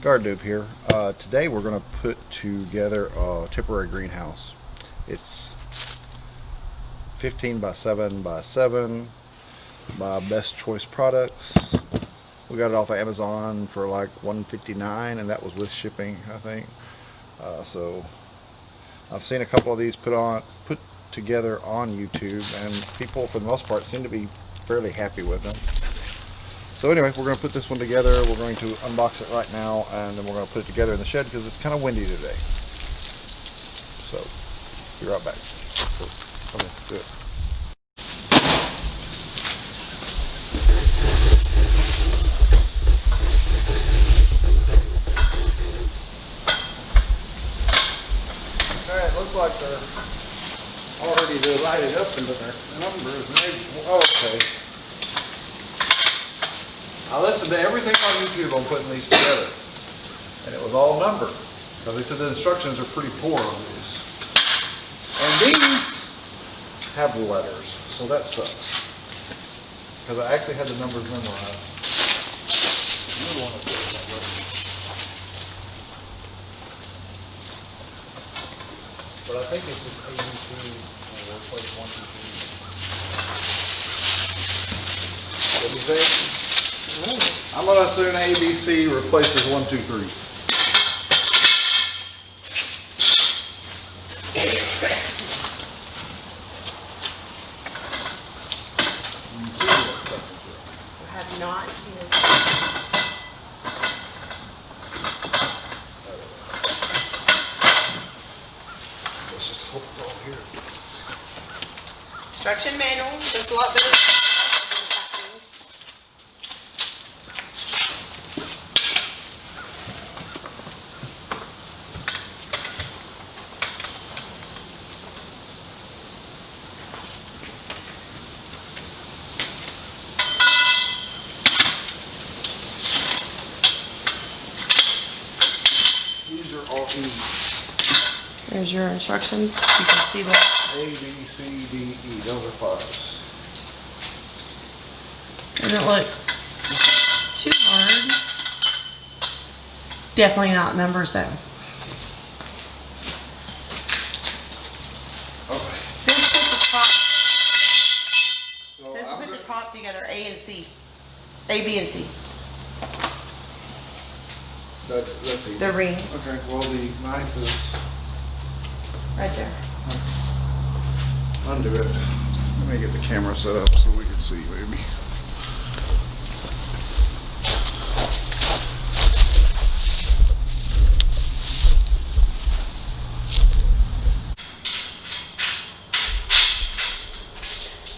Garden here. Today we're going to put together a temporary greenhouse. It's 15 by 7 by 7 by Best Choice Products. We got it off of Amazon for like $159, and that was with shipping, I think. So I've seen a couple of these put together on YouTube, and people for the most part seem to be fairly happy with them. So anyway, we're going to put this one together. We're going to unbox it right now, and then we're going to put it together in the shed because it's kind of windy today. So, be right back. So, okay, do it. Alright, looks like they're already lighted up into their numbers. Maybe, okay. I listened to everything on YouTube on putting these together, and it was all numbered, because they said the instructions are pretty poor on these. And these have letters, so that sucks, because I actually had the numbers memorized. But I think it's just ABC, or replace 1, 2, 3. What do you think? I'm going to assume ABC replaces 1, 2, 3. I have not seen it. Let's just hope it's all here. Instruction manual. There's a lot better. These are all easy. There's your instructions. You can see that. A, B, C, D, E. Those are 5s. Doesn't look too hard. Definitely not numbers though. Okay. Says put the top. So Says I'm put the good. top together. A and C. A, B, and C. That's easy. The rings. Okay, well the knife is... Right there. Undo it. Let me get the camera set up so we can see maybe.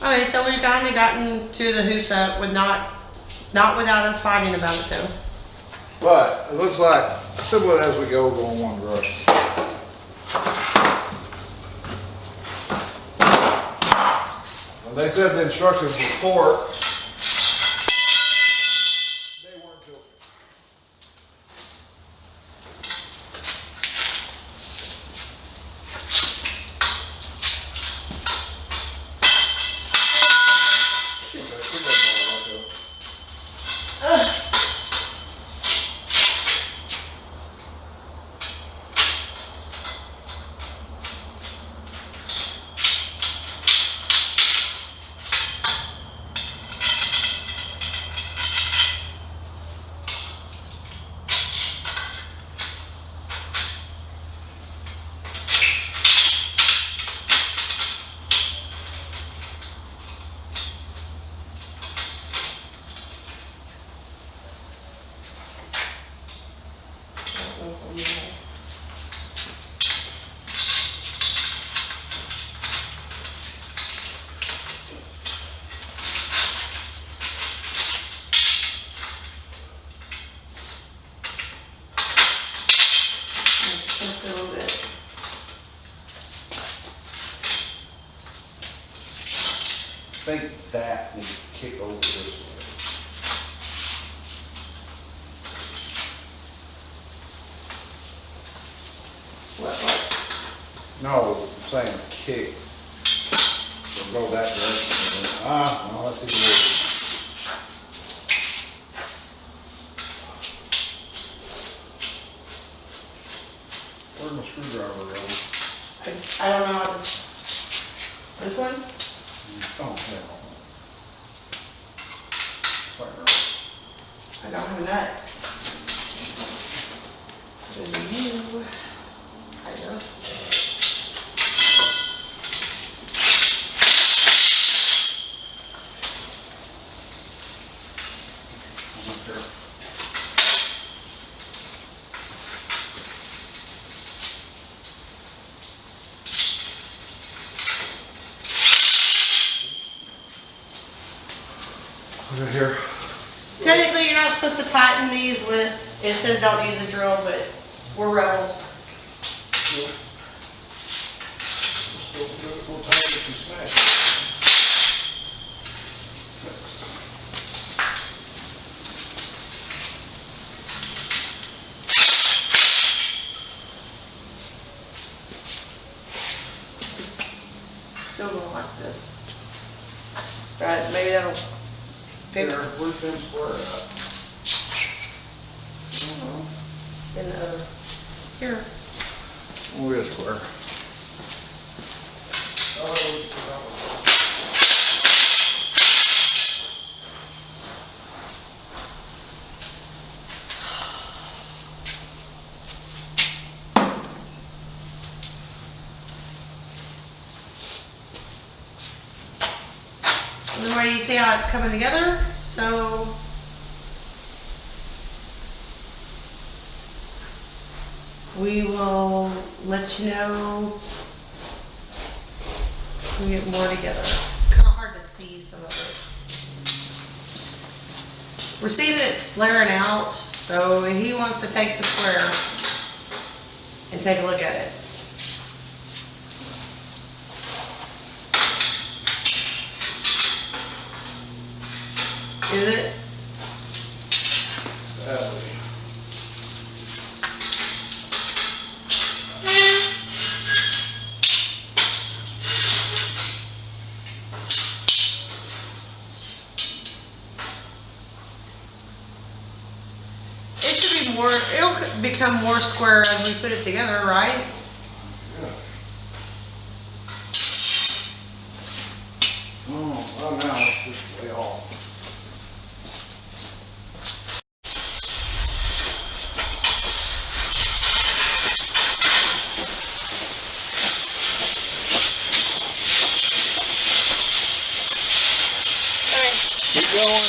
Okay, so we've kind of gotten to the who's up with not without us fighting about it though. But it looks like similar as we go in one direction. When they said the instructions were poor, they weren't joking. Just a little bit. I think that needs to kick over this way. What? No, I'm saying kick. So go that direction. No, that's even worse. screwdriver roll. I don't know how this one? Oh, hell. I don't have a nut. Then you, kind of. Okay, here. Technically, you're not supposed to tighten these with, it says don't use a drill, but we're rebels. Yeah. Just don't do it so tight that you smash it. It's still going like this. Right, maybe that'll fix. Where's them square at? In the other. Here. Oh, we got a square. Anyway, you see how it's coming together? So we will let you know when we get more together. Kind of hard to see some of it. We're seeing that it's flaring out, so he wants to take the square and take a look at it. Is it? It should be more, it'll become more square as we put it together, right? Yeah. Oh, now it's just way off. Keep going.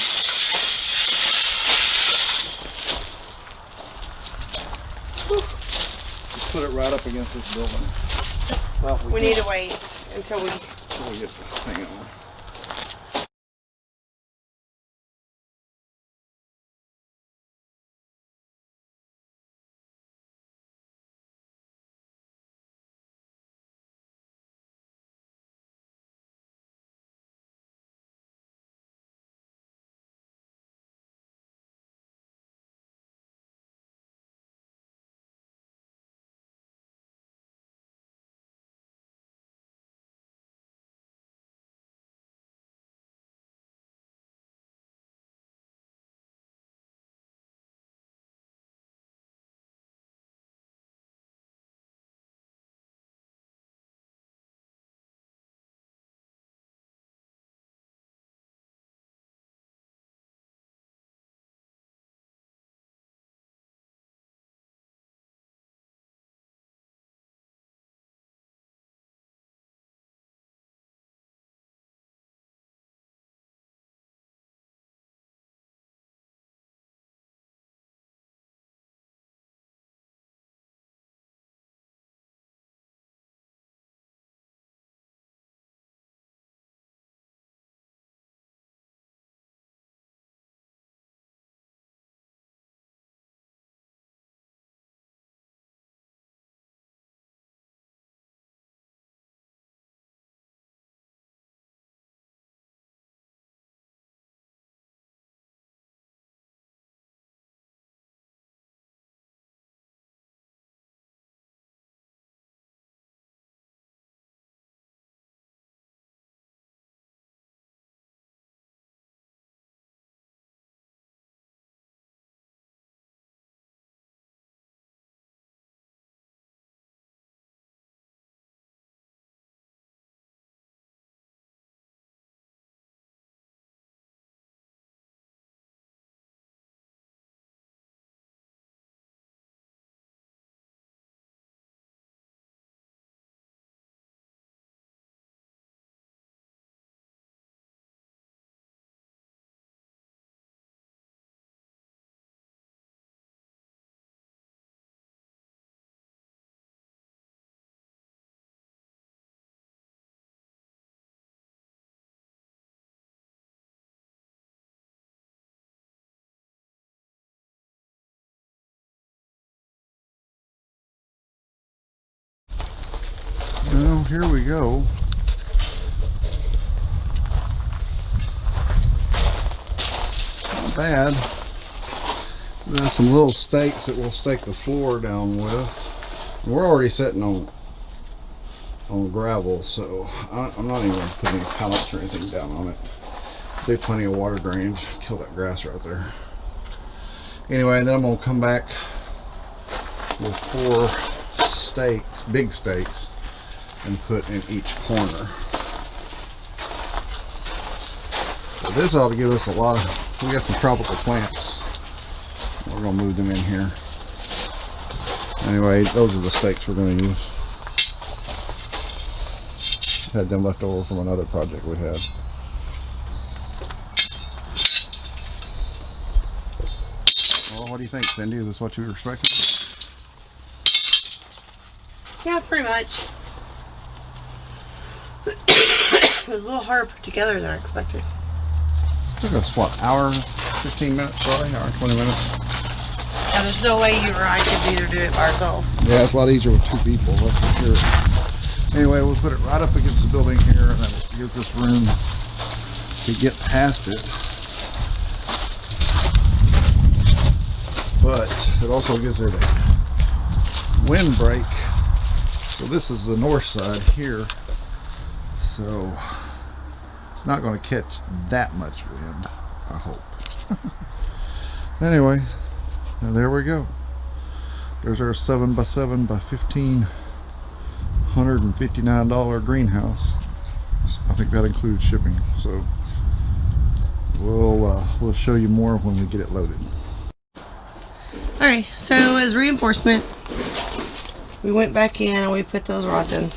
Just put it right up against this building. Well, We need to wait until we until we get the thing on. here we go. Not bad. We got some little stakes that we'll stake the floor down with. We're already sitting on gravel, so I'm not even going to put any pallets or anything down on it. There's plenty of water drainage. Kill that grass right there. Anyway, then I'm going to come back with 4 stakes, big stakes, and put in each corner. So this ought to give us a lot of, we got some tropical plants. We're going to move them in here. Anyway, those are the stakes we're going to use. Had them left over from another project we had. Well, what do you think, Cindy? Is this what you were expecting? Yeah, pretty much. It was a little harder to put together than I expected. Took us what, hour, 15 minutes probably, hour 20 minutes. Yeah, there's no way you or I could either do it by ourselves. Yeah, it's a lot easier with 2 people, that's for sure. Anyway, we'll put it right up against the building here, and then it gives us room to get past it. But it also gives it a wind break. So this is the north side here. So it's not going to catch that much wind, I hope. Anyway, now there we go. There's our 7x7 by 15 $159 greenhouse. I think that includes shipping. So we'll show you more when we get it loaded. Alright, so as reinforcement, we went back in and we put those rods in.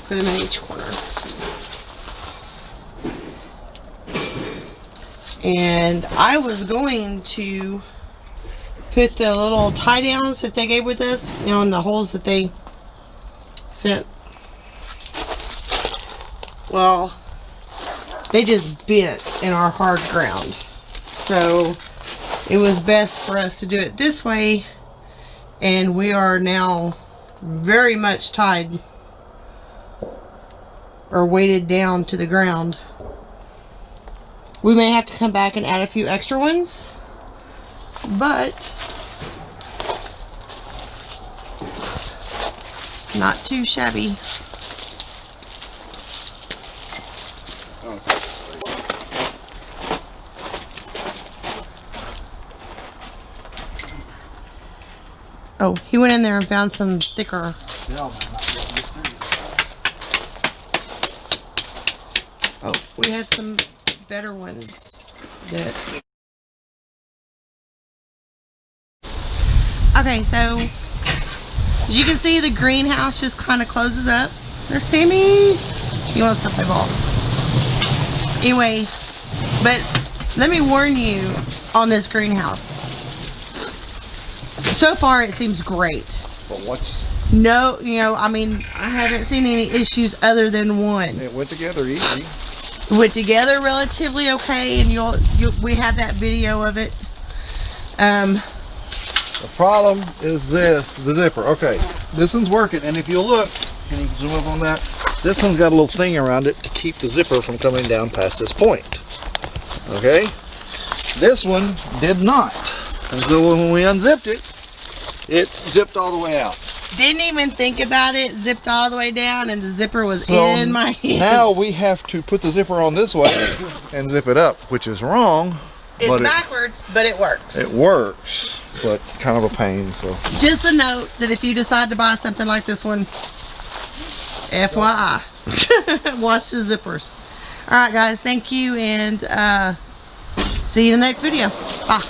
Put them in each corner. And I was going to put the little tie downs that they gave with us, you know, in the holes that they sent. Well, they just bent in our hard ground. So it was best for us to do it this way, and we are now very much tied or weighted down to the ground. We may have to come back and add a few extra ones, but not too shabby. Oh, he went in there and found some thicker. Oh, we had some better ones that. Okay, so as you can see, the greenhouse just kind of closes up. There's Sammy. He wants to play ball. Anyway, but let me warn you on this greenhouse. So far, it seems great. But what's... No, you know, I mean, I haven't seen any issues other than one. It went together easy. Went together relatively okay, and we have that video of it. The problem is this, the zipper. Okay, this one's working, and if you look, can you zoom up on that? This one's got a little thing around it to keep the zipper from coming down past this point. Okay? This one did not. And so when we unzipped it, it zipped all the way out. Didn't even think about it, zipped all the way down, and the zipper was in my hand. Now we have to put the zipper on this way and zip it up, which is wrong. It's backwards, but it works. It works, but kind of a pain. So just a note that if you decide to buy something like this one, FYI, watch the zippers. All right, guys, thank you, and see you in the next video. Bye.